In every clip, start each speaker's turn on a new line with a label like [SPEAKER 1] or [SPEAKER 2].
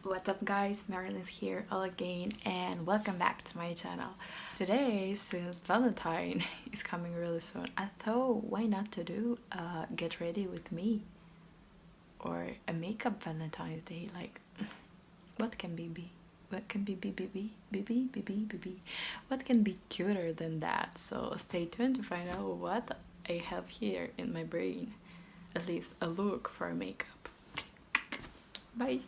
[SPEAKER 1] What's up guys, Marilena's here all again and welcome back to my channel. Today, since Valentine is coming really soon, I thought why not to do a get ready with me or a makeup Valentine's Day. Like, what can be what can be what can be cuter than that? So stay tuned to find out what I have here in my brain, at least a look for makeup. Bye.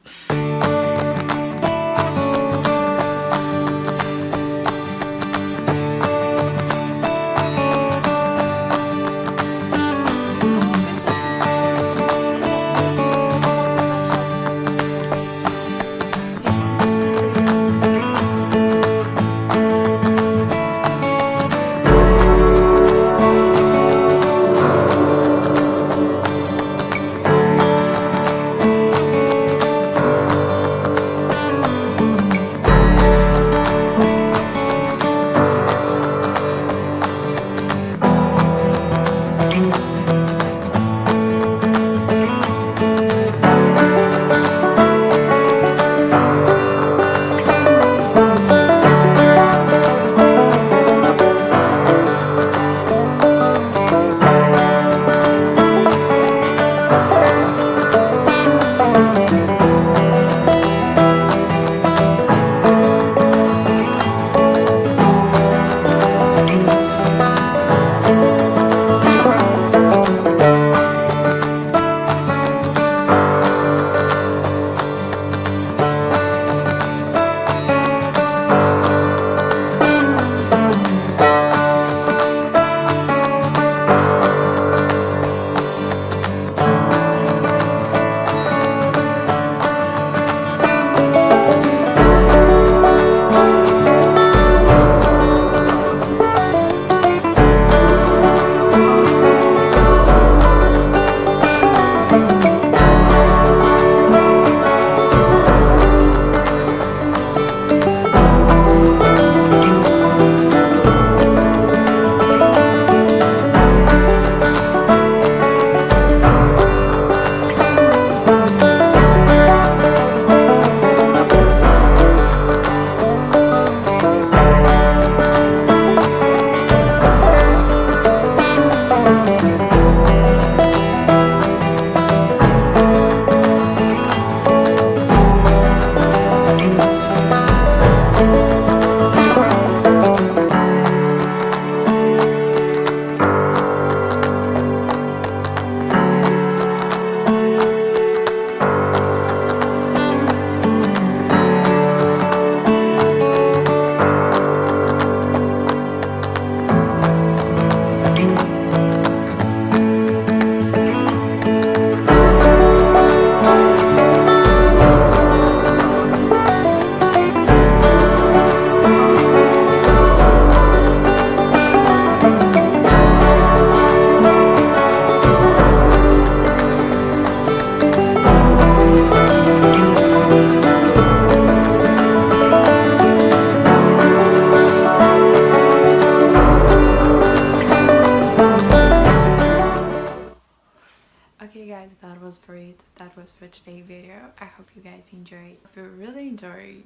[SPEAKER 1] Okay guys, that was for it. That was for today's video. I hope you guys enjoyed. If you really enjoy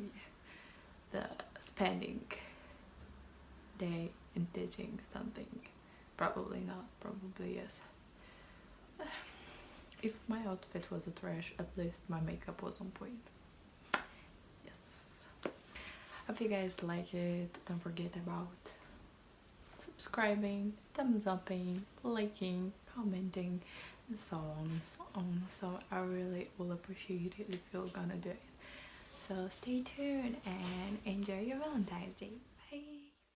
[SPEAKER 1] the spending day in teaching something, probably not, probably yes. If my outfit was a trash, at least my makeup was on point. Yes. Hope you guys like it. Don't forget about subscribing, thumbs upping, liking, commenting, and so on. So I really will appreciate it if you're gonna do it. So stay tuned and enjoy your Valentine's Day.